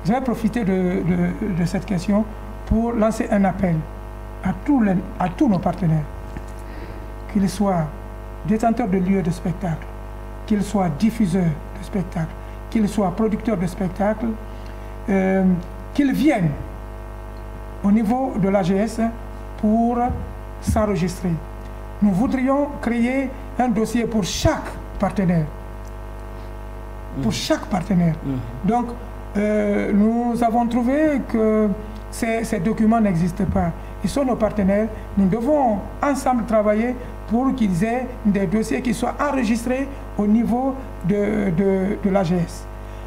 Je vais profiter de cette question pour lancer un appel à tous nos partenaires. Qu'ils soient détenteurs de lieux de spectacle, qu'ils soient diffuseurs de spectacle, qu'ils soient producteurs de spectacle, qu'ils viennent au niveau de l'AGS pour s'enregistrer. Nous voudrions créer un dossier pour chaque partenaire. Pour chaque partenaire. Donc, nous avons trouvé que ces documents n'existent pas. Ils sont nos partenaires. Nous devons ensemble travailler pour qu'ils aient des dossiers qui soient enregistrés au niveau de l'AGS.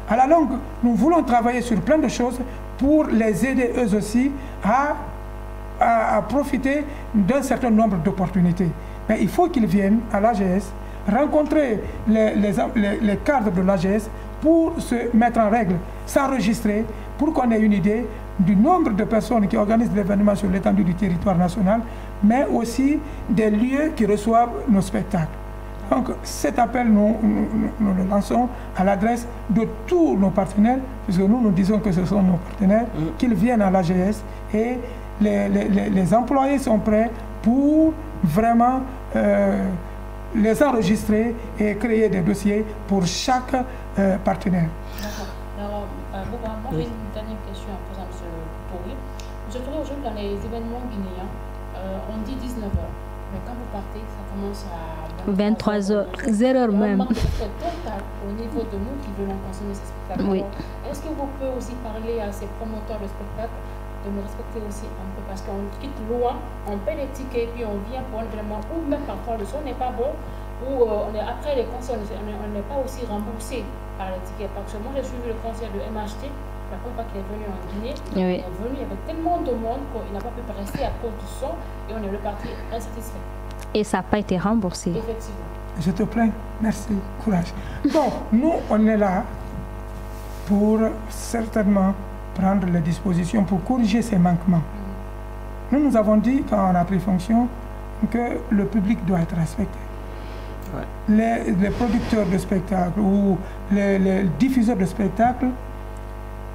À la longue, nous voulons travailler sur plein de choses pour les aider eux aussi à profiter d'un certain nombre d'opportunités. Mais il faut qu'ils viennent à l'AGS, rencontrer les cadres de l'AGS pour se mettre en règle, s'enregistrer, pour qu'on ait une idée du nombre de personnes qui organisent des événements sur l'étendue du territoire national, mais aussi des lieux qui reçoivent nos spectacles. Donc cet appel, nous le lançons à l'adresse de tous nos partenaires, puisque nous disons que ce sont nos partenaires, qu'ils viennent à l'AGS et les employés sont prêts pour vraiment les enregistrer et créer des dossiers pour chaque partenaire. D'accord. Alors, moi j'ai une dernière question à poser à M. Touré. M. Touré, aujourd'hui dans les événements guinéens, on dit 19h, mais quand vous partez, ça commence à 23h, 0h même. Total au niveau de nous qui voulons consommer ces spectacles. Oui. Est-ce que vous pouvez aussi parler à ces promoteurs de spectacles de nous respecter aussi un peu, parce qu'on quitte loin, on paie les tickets, puis on vient pour un événement, ou même parfois le son n'est pas bon, ou après les concerts, on n'est pas aussi remboursé par les tickets. Parce que moi j'ai suivi le concert de MHT, la première fois qu'il est venu en Guinée, il est venu, il y avait tellement de monde qu'il n'a pas pu rester à cause du son, et on est reparti insatisfait. Et ça n'a pas été remboursé. Effectivement. Je te plains, merci, courage. Bon, nous on est là pour certainement prendre les dispositions pour corriger ces manquements. Nous avons dit, quand on a pris fonction, que le public doit être respecté. Ouais. Les producteurs de spectacles ou les diffuseurs de spectacles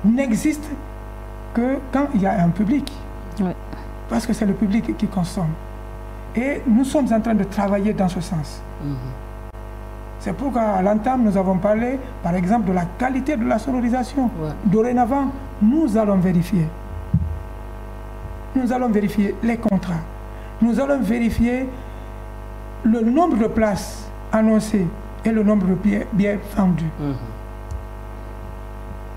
n'existent que quand il y a un public. Ouais. Parce que c'est le public qui consomme. Et nous sommes en train de travailler dans ce sens. C'est pourquoi à l'entame, nous avons parlé, par exemple, de la qualité de la sonorisation. Ouais. Dorénavant, nous allons vérifier. Nous allons vérifier les contrats. Nous allons vérifier le nombre de places annoncées et le nombre de billets vendus.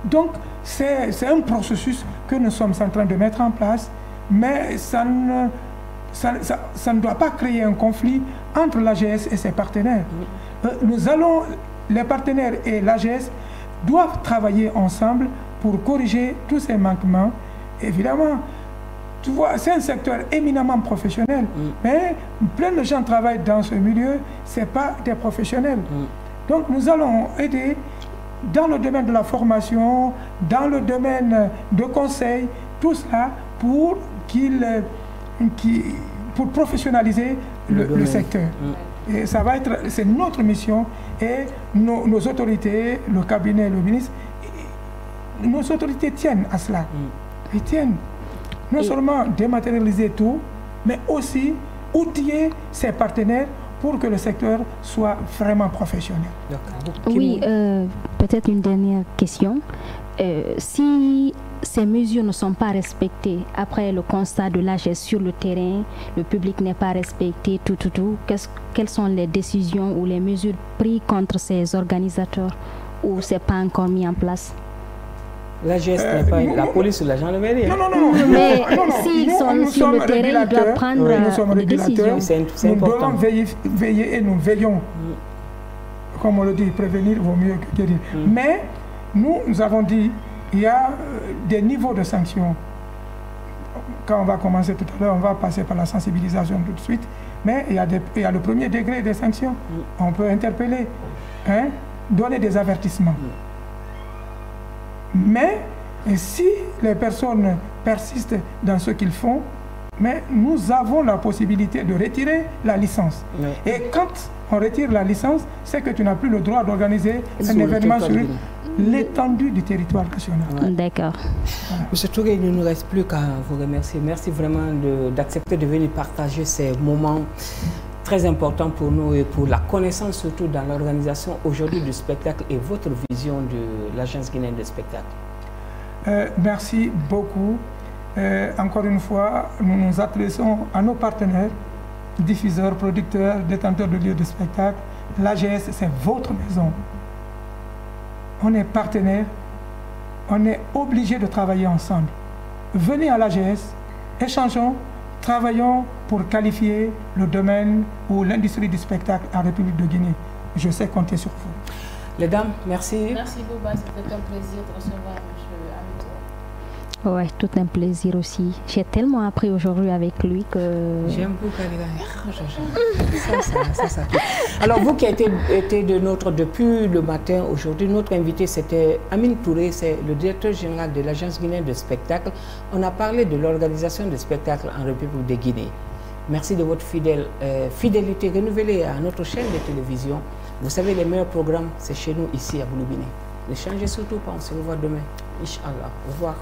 Donc, c'est un processus que nous sommes en train de mettre en place, mais ça ça ne doit pas créer un conflit entre l'AGS et ses partenaires. Les partenaires et l'AGS doivent travailler ensemble pour corriger tous ces manquements. Évidemment, tu vois, c'est un secteur éminemment professionnel, mais plein de gens travaillent dans ce milieu, ce n'est pas des professionnels. Donc nous allons aider dans le domaine de la formation, dans le domaine de conseil, tout cela pour pour professionnaliser le secteur. Et ça va être, c'est notre mission, et nos autorités, le cabinet, le ministre, nos autorités tiennent à cela. Ils tiennent non seulement dématérialiser tout, mais aussi outiller ses partenaires pour que le secteur soit vraiment professionnel. Oui, peut-être une dernière question. Si ces mesures ne sont pas respectées, après le constat de l'AGS sur le terrain, le public n'est pas respecté, quelles sont les décisions ou les mesures prises contre ces organisateurs, ou ce n'est pas encore mis en place? L'AGS n'est pas la police ou la gendarmerie. Non. Mais s'ils sont sur le terrain, ils doivent prendre des décisions. Nous devons veiller et nous veillons. Comme on le dit, prévenir vaut mieux que guérir. Mais nous avons dit, il y a des niveaux de sanctions. Quand on va commencer tout à l'heure, on va passer par la sensibilisation tout de suite. Mais il y a le premier degré des sanctions. On peut interpeller, donner des avertissements. Mais si les personnes persistent dans ce qu'ils font, mais nous avons la possibilité de retirer la licence. Et quand on retire la licence, c'est que tu n'as plus le droit d'organiser un événement sur l'étendue du territoire national. D'accord. Voilà. Monsieur Touré, il ne nous reste plus qu'à vous remercier. Merci vraiment d'accepter de venir partager ces moments très importants pour nous et pour la connaissance surtout dans l'organisation aujourd'hui du spectacle et votre vision de l'Agence guinéenne de spectacle. Merci beaucoup. Encore une fois, nous nous adressons à nos partenaires, diffuseurs, producteurs, détenteurs de lieux de spectacle. L'AGS, c'est votre maison. On est partenaires, on est obligé de travailler ensemble. Venez à l'AGS, échangeons, travaillons pour qualifier le domaine ou l'industrie du spectacle en République de Guinée. Je sais compter sur vous. Les dames, merci. Merci Boba, c'était un plaisir de recevoir M. Amito. Ouais, tout un plaisir aussi. J'ai tellement appris aujourd'hui avec lui que... J'aime beaucoup ça. Alors vous qui avez été de notre depuis le matin aujourd'hui, notre invité c'était Amine Touré, c'est le directeur général de l'Agence guinéenne de spectacle. On a parlé de l'organisation des spectacles en République de Guinée. Merci de votre fidélité renouvelée à notre chaîne de télévision. Vous savez, les meilleurs programmes, c'est chez nous ici à Boulou-Biné. Ne changez surtout pas, on se revoit demain. Inch'Allah. Au revoir.